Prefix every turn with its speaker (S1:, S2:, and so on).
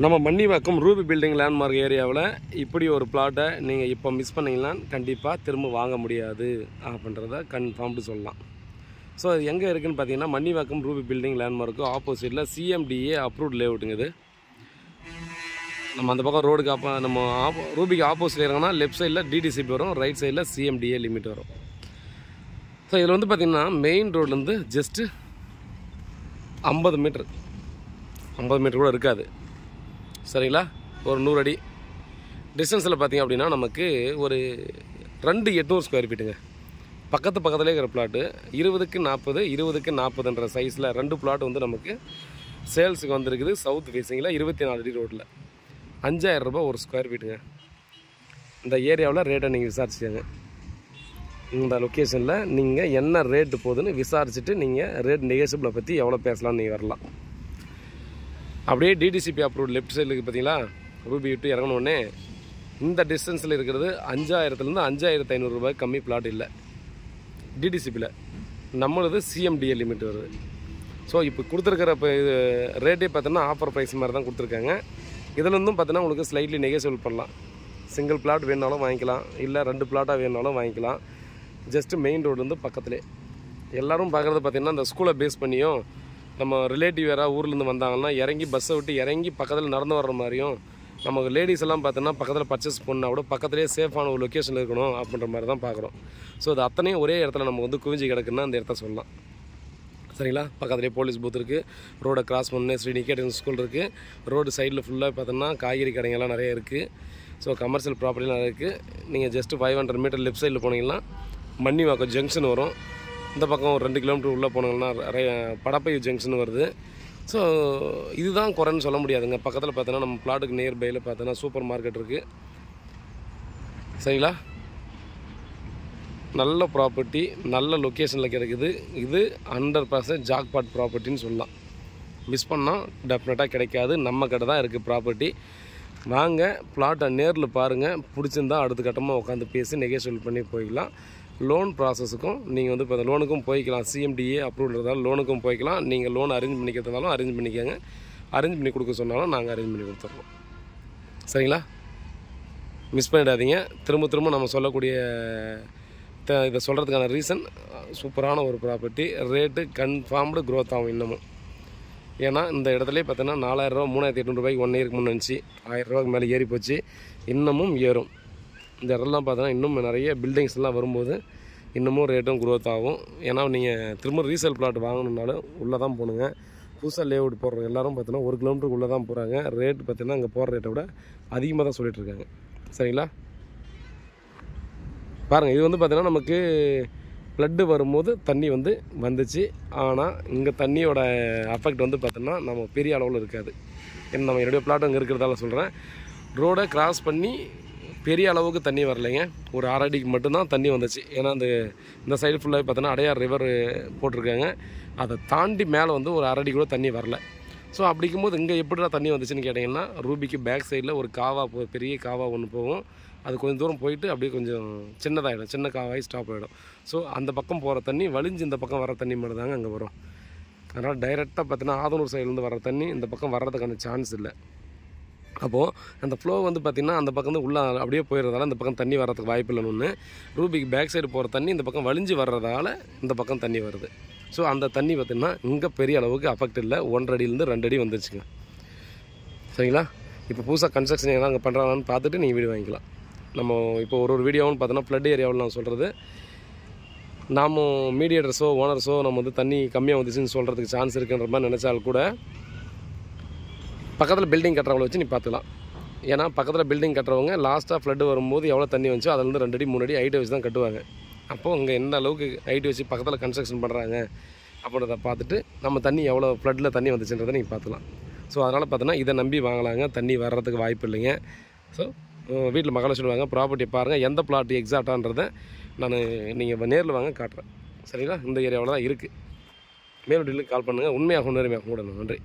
S1: நம்ம Mannivakkam Ruby building landmark ஏரியாவில் இப்படி ஒரு பிளாட்டை நீங்கள் இப்போ மிஸ் பண்ணிங்கன்னா கண்டிப்பாக திரும்ப வாங்க முடியாது அப்படின்றத கன்ஃபார்ம்டு சொல்லலாம். ஸோ அது எங்கே இருக்குதுன்னு பார்த்தீங்கன்னா மன்னிவாக்கம் ரூபி பில்டிங் லேண்ட்மார்க்கு ஆப்போசிட்டில் சிஎம்டிஏ அப்ரூவ்ட் லேஅவுட்டுங்க. இது நம்ம அந்த பக்கம் ரோடுக்கு நம்ம ரூபிக்கு ஆப்போசிட்டில் இறங்கினா லெஃப்ட் சைடில் டிடிசிபி வரும், ரைட் சைடில் சிஎம்டிஏ லிமிட் வரும். ஸோ இதில் வந்து பார்த்திங்கன்னா மெயின் ரோட்லேருந்து ஜஸ்ட்டு 50 மீட்ரு கூட இருக்காது, சரிங்களா? ஒரு 100 அடி டிஸ்டன்ஸில் பார்த்திங்க அப்படின்னா நமக்கு ஒரு 2800 ஸ்கொயர் ஃபீட்டுங்க. பக்கத்துலேயே இருக்கிற பிளாட்டு 20க்கு 40 20க்கு 40ன்ற சைஸில் 2 பிளாட் வந்து நமக்கு சேல்ஸுக்கு வந்துருக்குது. சவுத் ஃபேஸிங்கில் 24 அடி ரோட்டில் 5000 ரூபாய் ஒரு ஸ்கொயர் ஃபீட்டுங்க. இந்த ஏரியாவில் ரேட்டை நீங்கள் விசாரிச்சுக்கோங்க. இந்த லொக்கேஷனில் நீங்கள் என்ன ரேட்டு போகுதுன்னு விசாரிச்சுட்டு நீங்கள் ரேட் நெகோசியபிளை பற்றி எவ்வளோ பேசலாம்னு நீங்கள் வரலாம். அப்படியே டிடிசிபி அப்ரூவ்ட் லெஃப்ட் சைடுக்கு பார்த்தீங்களா, ரூபி விட்டு இறங்கணுன்னே இந்த டிஸ்டன்ஸில் இருக்கிறது 5000லேருந்து 5500 ரூபாய் கம்மி பிளாட் இல்லை டிடிசிபியில். நம்மளது சிஎம்டிஏ லிமிட் வருது. ஸோ இப்போ கொடுத்துருக்கிற இப்போ இது ரேட்டே பார்த்தோன்னா ஆஃபர் ப்ரைஸ் மாதிரி தான் கொடுத்துருக்காங்க. இதில் இருந்தும் பார்த்தோன்னா உங்களுக்கு ஸ்லைட்லி நெகோசியபிள் பண்ணலாம். சிங்கிள் பிளாட் வேணுனாலும் வாங்கிக்கலாம், இல்லை 2 பிளாட்டாக வேணுனாலும் வாங்கிக்கலாம். ஜஸ்ட்டு மெயின் ரோடு வந்து பக்கத்துலேயே. எல்லோரும் பார்க்குறது பார்த்திங்கன்னா இந்த ஸ்கூலை பேஸ் பண்ணியும் நம்ம ரிலேட்டிவ் யாராவது ஊர்லேருந்து வந்தாங்கன்னா இறங்கி பஸ்ஸை விட்டு இறங்கி பக்கத்தில் நடந்து வர்ற மாதிரியும், நமக்கு லேடிஸ் எல்லாம் பார்த்தோன்னா பக்கத்தில் பர்ச்சேஸ் பண்ணால் கூட பக்கத்துலேயே சேஃபான ஒரு லொக்கேஷன் இருக்கணும் அப்படின்ற மாதிரி தான் பார்க்குறோம். ஸோ அது அத்தனையும் ஒரே இடத்துல நம்ம வந்து குவிஞ்சி கிடக்குன்னா அந்த இடத்த சொல்லலாம், சரிங்களா? பக்கத்துலேயே போலீஸ் பூத் இருக்குது, ரோடை கிராஸ் பண்ணு ஸ்ரீ நிகேதன் ஸ்கூல் இருக்குது, ரோடு சைடில் ஃபுல்லாக பார்த்தோன்னா காய்கறி கடைங்கள்லாம் நிறைய இருக்குது. ஸோ கமர்ஷியல் ப்ராப்பர்ட்டிலாம் நிறைய இருக்குது. நீங்கள் ஜஸ்ட்டு 500 மீட்டர் லெஃப்ட் சைடில் போனீங்கன்னா மன்னிவாக்கம் ஜங்ஷன் வரும். இந்த பக்கம் ஒரு 2 கிலோமீட்டர் உள்ளே போனீங்கன்னா படப்பை ஜங்ஷன் வருது. ஸோ இதுதான் குறைன்னு சொல்ல முடியாதுங்க. பக்கத்தில் பார்த்தோன்னா நம்ம பிளாட்டுக்கு நியர்பையில் பார்த்தோன்னா சூப்பர் மார்க்கெட் இருக்குது, சரிங்களா? நல்ல ப்ராப்பர்ட்டி, நல்ல லொக்கேஷனில் கிடைக்குது. இது 100% ஜாக்பாட் ப்ராப்பர்ட்டின்னு சொல்லலாம். மிஸ் பண்ணால் டெஃபினட்டாக கிடைக்காது. நம்ம கிட்ட தான் இருக்குது ப்ராப்பர்ட்டி. வாங்க, பிளாட்டை நேரில் பாருங்கள். பிடிச்சிருந்தா அடுத்த கட்டமாக உட்காந்து பேசி நெகோசியேட் பண்ணி போய்க்கலாம். லோன் ப்ராசஸுக்கும் நீங்கள் வந்து இப்போ அந்த லோனுக்கும் போய்க்கலாம். சிஎம்டிஏ அப்ரூவல் இருந்தாலும் லோனுக்கும் போய்க்கலாம். நீங்கள் லோன் அரேஞ்ச் பண்ணிக்கிறதுனாலும் அரேஞ்ச் பண்ணிக்கோங்க. அரேஞ்ச் பண்ணி கொடுக்க சொன்னாலும் நாங்கள் அரேஞ்ச் பண்ணி கொடுத்துட்றோம், சரிங்களா? மிஸ் பண்ணிடாதீங்க. திரும்ப நம்ம சொல்லக்கூடிய இதை சொல்கிறதுக்கான ரீசன் சூப்பரான ஒரு ப்ராப்பர்ட்டி. ரேட்டு கன்ஃபார்ம்டு க்ரோத் ஆகும் இன்னமும். ஏன்னா இந்த இடத்துலேயே பார்த்தோன்னா 4000 ரூபா 3800 ரூபாய்க்கு 1 இயருக்கு முன்னே இருந்துச்சு. 1000 ரூபாய்க்கு மேலே ஏறி போச்சு, இன்னமும் ஏறும். இந்த இடம்லாம் பார்த்தோன்னா இன்னும் நிறைய பில்டிங்ஸ்லாம் வரும்போது இன்னமும் ரேட்டும் க்ரோத் ஆகும். ஏன்னா நீங்கள் திரும்ப ரீசேல் பிளாட் வாங்கணுன்னாலும் உள்ளே தான் போகணுங்க. புதுசாக லேஅவுட் போடுற எல்லோரும் பார்த்தோன்னா 1 கிலோமீட்டருக்கு உள்ளே தான் போகிறாங்க. ரேட்டு பார்த்தீங்கன்னா அங்கே போகிற ரேட்டை விட அதிகமாக தான் சொல்லிகிட்ருக்காங்க, சரிங்களா? பாருங்கள், இது வந்து பார்த்தீங்கன்னா நமக்கு ஃப்ளட்டு வரும்போது தண்ணி வந்துச்சு. ஆனால் இங்கே தண்ணியோட அஃபெக்ட் வந்து பார்த்தோன்னா நம்ம பெரிய அளவில் இருக்காது. ஏன்னா நம்ம என்னுடைய பிளாட் அங்கே இருக்கிறதால சொல்கிறேன். ரோடை கிராஸ் பண்ணி பெரிய அளவுக்கு தண்ணி வரலைங்க. ஒரு 6 அடிக்கு மட்டும்தான் தண்ணி வந்துச்சு. ஏன்னா இந்த சைடு ஃபுல்லாக பார்த்தோன்னா அடையார் ரிவர் போட்டிருக்காங்க. அதை தாண்டி மேலே ஒரு 6 அடி கூட தண்ணி வரல. ஸோ அப்படிங்கும்போது இங்கே எப்படிடா தண்ணி வந்துச்சுன்னு கேட்டிங்கன்னா, ரூபிக்கு பேக் சைடில் ஒரு காவா பெரிய காவா ஒன்று போகும். அது கொஞ்சம் தூரம் போயிட்டு அப்படியே கொஞ்சம் சின்னதாகிடும், சின்ன காவாகி ஸ்டாப் ஆகிடும். ஸோ அந்த பக்கம் போகிற தண்ணி வலிஞ்சு இந்த பக்கம் வர தண்ணி மட்டும் தாங்க அங்கே வரும். அதனால் டைரெக்டாக பார்த்தீங்கன்னா ஆதனூர் சைட்லேருந்து வர தண்ணி இந்த பக்கம் வர்றதுக்கான சான்ஸ் இல்லை. அப்போது அந்த ஃப்ளோ பார்த்திங்கன்னா அந்த பக்கம் உள்ளே அப்படியே போயிடுறதால இந்த பக்கம் தண்ணி வர்றதுக்கு வாய்ப்பு இல்லைன்னு ஒன்று. ரூபிக்கு பேக் சைடு போகிற தண்ணி இந்த பக்கம் வலிஞ்சு வர்றதால இந்த பக்கம் தண்ணி வருது. ஸோ அந்த தண்ணி பார்த்திங்கன்னா இங்கே பெரிய அளவுக்கு அஃபெக்ட் இல்லை. 1 அடியிலேருந்து 2 அடி வந்துருச்சுங்க, சரிங்களா? இப்போ புதுசாக கன்ஸ்ட்ரக்ஷன் எதாவது அங்கே பண்ணுறாங்கன்னு பார்த்துட்டு நீங்கள் வீடு வாங்கிக்கலாம். நம்ம இப்போ ஒரு வீடியோன்னு பார்த்தோன்னா ஃப்ளட் ஏரியாவில் நான் சொல்கிறது, நாம் மீடியேட்டர்ஸோ ஓனர்ஸோ நம்ம தண்ணி கம்மியாக வந்துச்சுன்னு சொல்கிறதுக்கு சான்ஸ் இருக்குன்ற மாதிரி நினச்சாலும் கூட பக்கத்தில் பில்டிங் கட்டுறவங்கள வச்சு நீ பார்த்துக்கலாம். ஏன்னா பக்கத்தில் பில்டிங் கட்டுறவங்க லாஸ்ட்டாக ஃப்ளட்டு வரும்போது எவ்வளோ தண்ணி வந்துச்சோ அதிலேருந்து 2 அடி 3 அடி ஹைட்டை வச்சு தான் கட்டுவாங்க. அப்போது இங்கே எந்த அளவுக்கு ஹைட்டு வச்சு பக்கத்தில் கன்ஸ்ட்ரக்ஷன் பண்ணுறாங்க அப்படின்றத பார்த்துட்டு நம்ம தண்ணி எவ்வளோ ஃப்ளட்டில் தண்ணி வந்துச்சுன்றதை நீங்கள் பார்த்துக்கலாம். ஸோ அதனால் பார்த்தோன்னா இதை நம்பி வாங்கலாங்க. தண்ணி வர்றதுக்கு வாய்ப்பு இல்லைங்க. ஸோ வீட்டில் மகளை சொல்லுவாங்க, ப்ராப்பர்ட்டியை பாருங்கள், எந்த பிளாட் எக்ஸாக்டான்றதை நீங்கள் நேரில் வாங்க காட்டுறேன், சரிங்களா? இந்த ஏரியாவில் தான் இருக்குது. மேலும் டீலுக்கு கால் பண்ணுங்கள். உண்மையாக நேர்மையாக கூட. நன்றி.